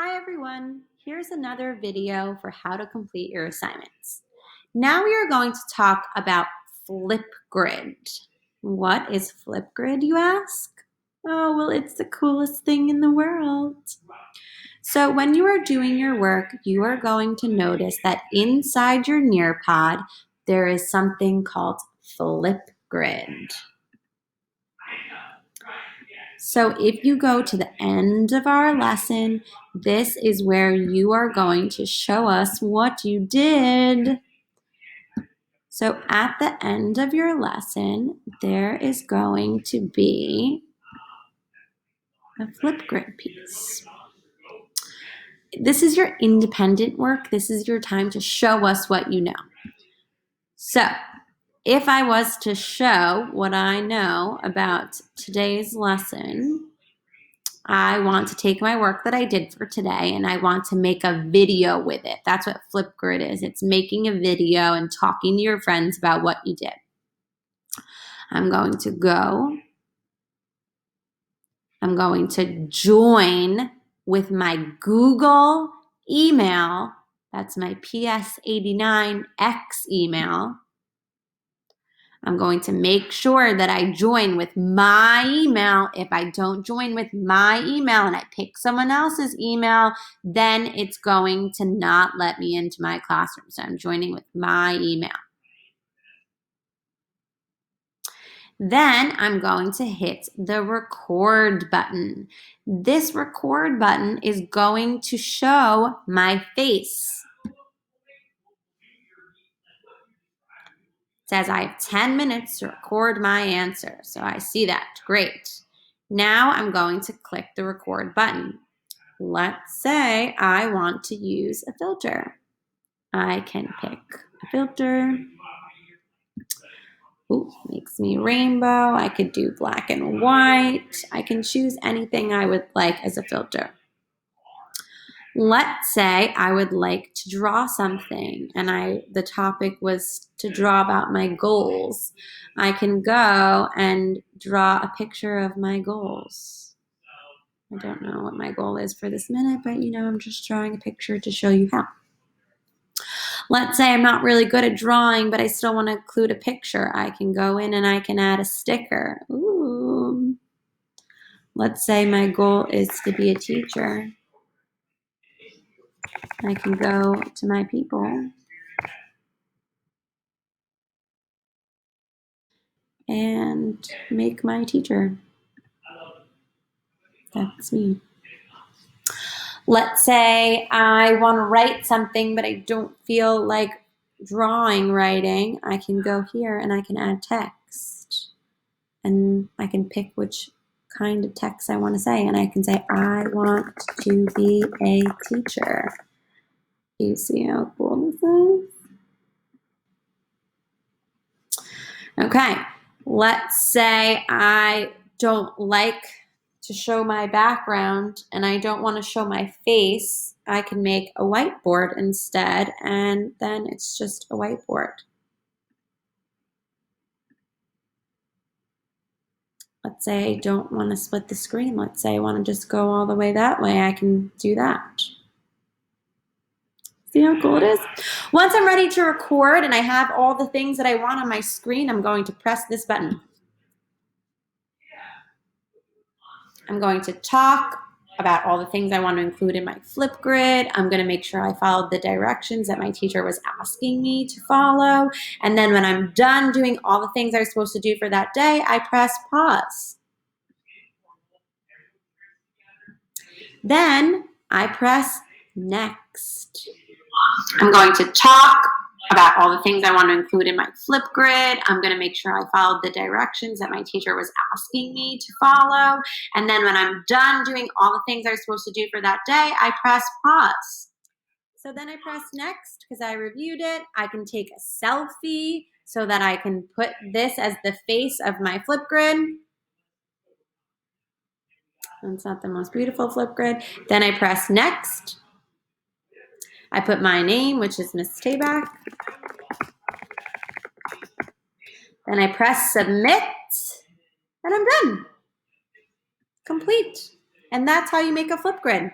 Hi everyone, here's another video for how to complete your assignments. Now we are going to talk about Flipgrid. What is Flipgrid, you ask? Oh, well, it's the coolest thing in the world. So when you are doing your work, you are going to notice that inside your Nearpod, there is something called Flipgrid. So if you go to the end of our lesson, this is where you are going to show us what you did. So at the end of your lesson, there is going to be a Flipgrid piece. This is your independent work. This is your time to show us what you know. So if I was to show what I know about today's lesson, I want to take my work that I did for today and I want to make a video with it. That's what Flipgrid is. It's making a video and talking to your friends about what you did. I'm going to join with my Google email. That's my PS89X email. I'm going to make sure that I join with my email. If I don't join with my email and I pick someone else's email, then it's going to not let me into my classroom. So I'm joining with my email. Then I'm going to hit the record button. This record button is going to show my face. It says I have 10 minutes to record my answer. So I see that. Great. Now I'm going to click the record button. Let's say I want to use a filter. I can pick a filter. Ooh, makes me rainbow. I could do black and white. I can choose anything I would like as a filter. Let's say I would like to draw something and the topic was to draw about my goals. I can go and draw a picture of my goals. I don't know what my goal is for this minute, but I'm just drawing a picture to show you how. Let's say I'm not really good at drawing, but I still want to include a picture. I can go in and I can add a sticker. Ooh. Let's say my goal is to be a teacher. I can go to my people and make my teacher. That's me. Let's say I want to write something, but I don't feel like writing. I can go here and I can add text. And I can pick which kind of text I want to say. And I can say, I want to be a teacher. Do you see how cool this is? Okay, let's say I don't like to show my background and I don't want to show my face. I can make a whiteboard instead, and then it's just a whiteboard. Let's say I don't want to split the screen. Let's say I want to just go all the way that way. I can do that. See how cool it is? Once I'm ready to record and I have all the things that I want on my screen, I'm going to press this button. I'm going to talk about all the things I want to include in my Flipgrid. I'm going to make sure I followed the directions that my teacher was asking me to follow. And then when I'm done doing all the things I was supposed to do for that day, I press pause. Then I press next. I'm going to talk about all the things I want to include in my Flipgrid. I'm going to make sure I followed the directions that my teacher was asking me to follow. And then when I'm done doing all the things I was supposed to do for that day, I press pause. So then I press next because I reviewed it. I can take a selfie so that I can put this as the face of my Flipgrid. It's not the most beautiful Flipgrid. Then I press next. I put my name, which is Miss Tabak. Then I press submit, and I'm done. Complete. And that's how you make a Flipgrid.